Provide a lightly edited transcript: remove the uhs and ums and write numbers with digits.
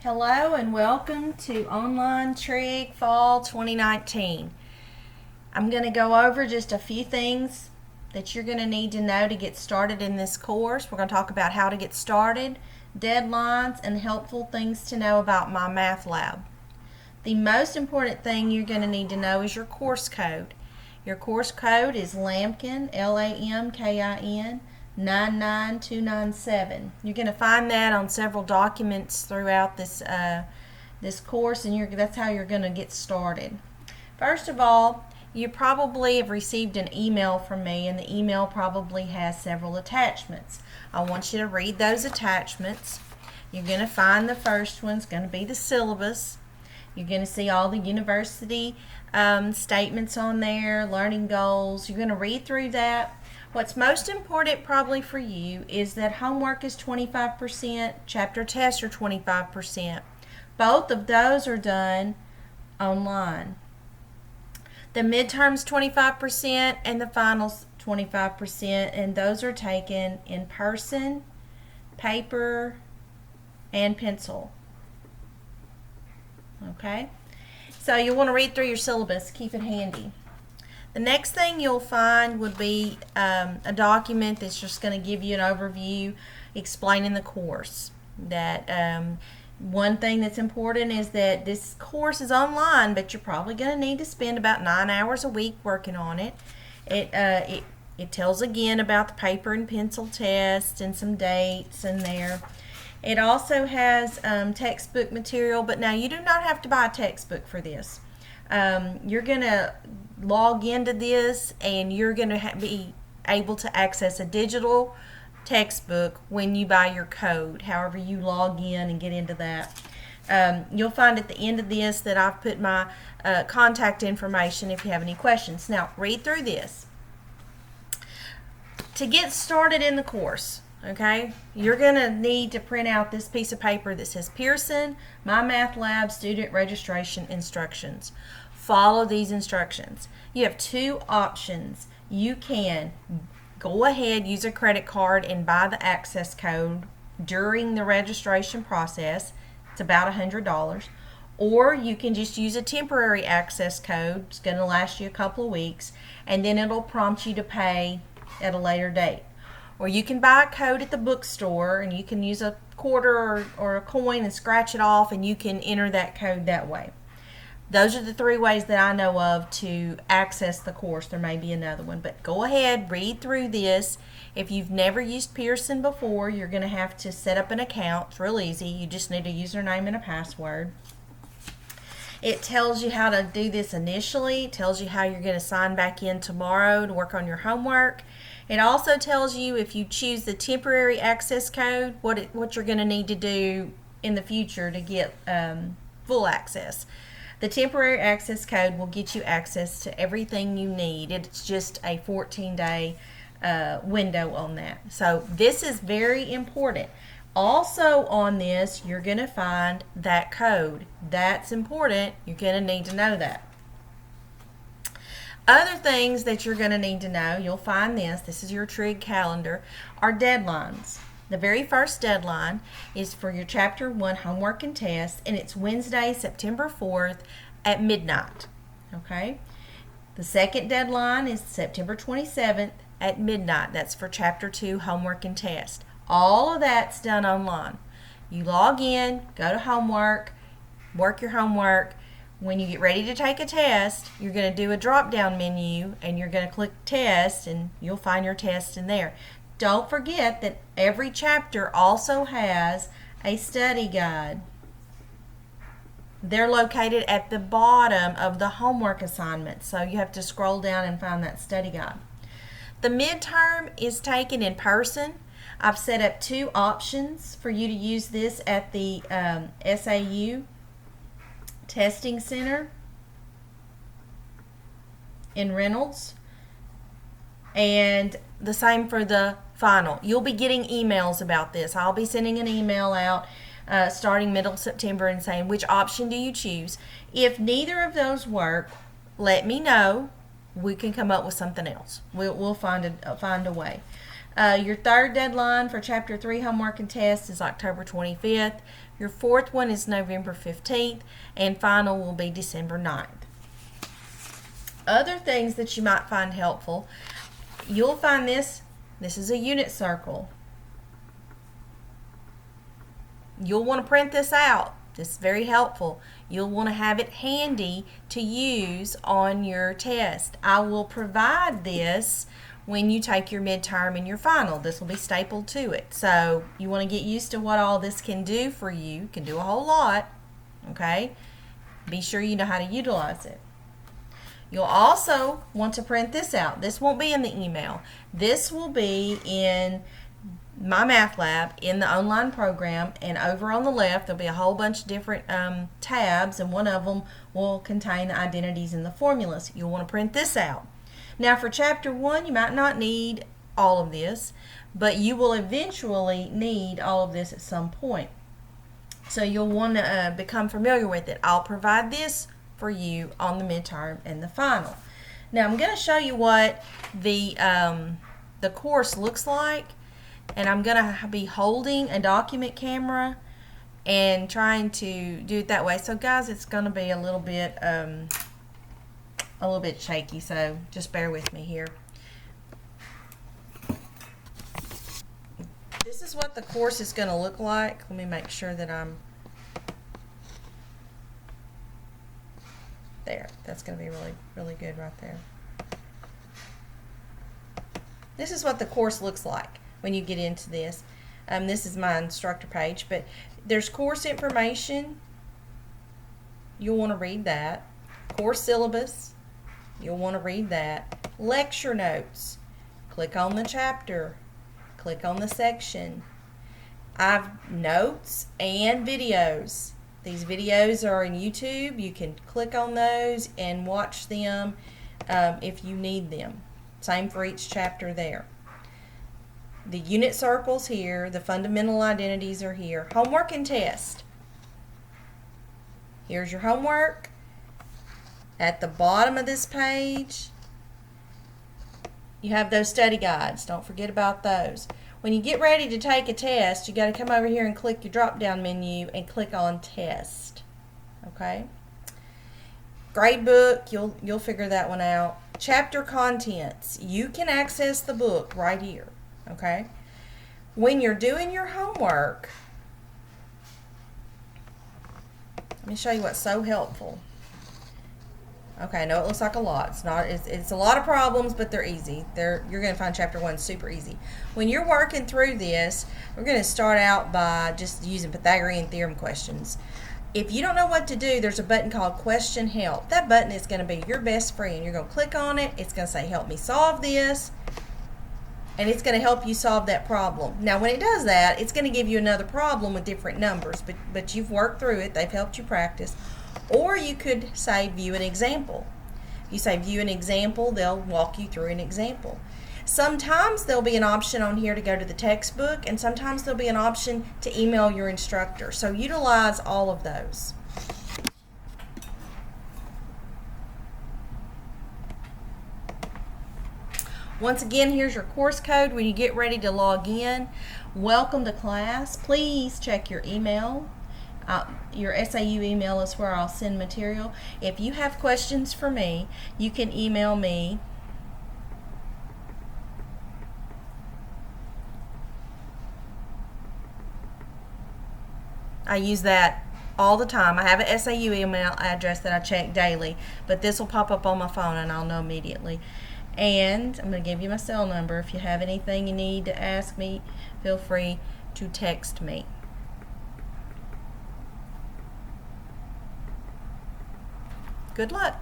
Hello and welcome to Online Trig Fall 2019. I'm going to go over just a few things that you're going to need to know to get started in this course. We're going to talk about how to get started, deadlines, and helpful things to know about my math lab. The most important thing you're going to need to know is your course code. Your course code is Lamkin, Lamkin, 99297. You're going to find that on several documents throughout this course, and that's how you're going to get started. First of all, you probably have received an email from me, and the email probably has several attachments. I want you to read those attachments. You're going to find the first one's going to be the syllabus. You're going to see all the university statements on there, learning goals. You're going to read through that. What's most important probably for you is that homework is 25%, chapter tests are 25%. Both of those are done online. The midterms 25% and the finals 25%, and those are taken in person, paper, and pencil. Okay? So you'll want to read through your syllabus. Keep it handy. The next thing you'll find would be a document that's just going to give you an overview explaining the course. One thing that's important is that this course is online, but you're probably going to need to spend about 9 hours a week working on it. It tells again about the paper and pencil test and some dates in there. It also has textbook material, but now you do not have to buy a textbook for this. You're going to log into this, and you're going to be able to access a digital textbook when you buy your code, however you log in and get into that. You'll find at the end of this that I've put my contact information if you have any questions. Now, read through this. To get started in the course, okay, you're going to need to print out this piece of paper that says Pearson, My Math Lab Student Registration Instructions. Follow these instructions. You have two options. You can go ahead, use a credit card, and buy the access code during the registration process. It's about $100. Or you can just use a temporary access code. It's going to last you a couple of weeks, and then it'll prompt you to pay at a later date. Or you can buy a code at the bookstore, and you can use a quarter or a coin and scratch it off, and you can enter that code that way. Those are the three ways that I know of to access the course. There may be another one, but go ahead, read through this. If you've never used Pearson before, you're going to have to set up an account. It's real easy. You just need a username and a password. It tells you how to do this initially. It tells you how you're going to sign back in tomorrow to work on your homework. It also tells you, if you choose the temporary access code, what you're going to need to do in the future to get full access. The temporary access code will get you access to everything you need. It's just a 14-day window on that. So this is very important. Also on this, you're going to find that code. That's important. You're going to need to know that. Other things that you're going to need to know, you'll find this is your Trig calendar, are deadlines. The very first deadline is for your Chapter 1 homework and test, and it's Wednesday, September 4th at midnight. Okay? The second deadline is September 27th at midnight. That's for Chapter 2 homework and test. All of that's done online. You log in, go to homework, work your homework. When you get ready to take a test, you're going to do a drop-down menu, and you're going to click Test, and you'll find your test in there. Don't forget that every chapter also has a study guide. They're located at the bottom of the homework assignment, so you have to scroll down and find that study guide. The midterm is taken in person. I've set up two options for you to use this at the SAU Testing Center in Reynolds, and the same for the final. You'll be getting emails about this. I'll be sending an email out starting middle September and saying, which option do you choose? If neither of those work, let me know. We can come up with something else. We'll find a way. Your third deadline for Chapter 3 homework and test is October 25th. Your fourth one is November 15th, and final will be December 9th. Other things that you might find helpful, you'll find this is a unit circle. You'll want to print this out. This is very helpful. You'll want to have it handy to use on your test. I will provide this when you take your midterm and your final. This will be stapled to it. So you want to get used to what all this can do for you. It can do a whole lot. Okay? Be sure you know how to utilize it. You'll also want to print this out. This won't be in the email. This will be in My Math Lab in the online program, and over on the left there'll be a whole bunch of different tabs, and one of them will contain the identities and the formulas. You'll want to print this out. Now for Chapter 1 you might not need all of this, but you will eventually need all of this at some point. So you'll want to become familiar with it. I'll provide this for you on the midterm and the final. Now I'm going to show you what the course looks like, and I'm going to be holding a document camera and trying to do it that way. So guys, it's going to be a little bit shaky, so just bear with me here. This is what the course is going to look like. Let me make sure that I'm there. That's going to be really, really good right there. This is what the course looks like when you get into this. This is my instructor page, but there's course information. You'll want to read that. Course syllabus. You'll want to read that. Lecture notes. Click on the chapter. Click on the section. I've notes and videos. These videos are in YouTube. You can click on those and watch them if you need them. Same for each chapter there. The unit circles here. The fundamental identities are here. Homework and test. Here's your homework. At the bottom of this page, you have those study guides. Don't forget about those. When you get ready to take a test, you got to come over here and click your drop-down menu and click on Test. Okay? Gradebook, you'll figure that one out. Chapter contents. You can access the book right here. Okay? When you're doing your homework, let me show you what's so helpful. Okay, I know it looks like a lot. It's not. It's a lot of problems, but they're easy. You're going to find Chapter 1 super easy. When you're working through this, we're going to start out by just using Pythagorean theorem questions. If you don't know what to do, there's a button called Question Help. That button is going to be your best friend. You're going to click on it. It's going to say, help me solve this. And it's going to help you solve that problem. Now, when it does that, it's going to give you another problem with different numbers. But you've worked through it. They've helped you practice. Or you could say view an example. If you say view an example, they'll walk you through an example. Sometimes there'll be an option on here to go to the textbook, and sometimes there'll be an option to email your instructor. So utilize all of those. Once again, here's your course code when you get ready to log in. Welcome to class. Please check your email. Your SAU email is where I'll send material. If you have questions for me, you can email me. I use that all the time. I have an SAU email address that I check daily, but this will pop up on my phone and I'll know immediately. And I'm going to give you my cell number. If you have anything you need to ask me, feel free to text me. Good luck.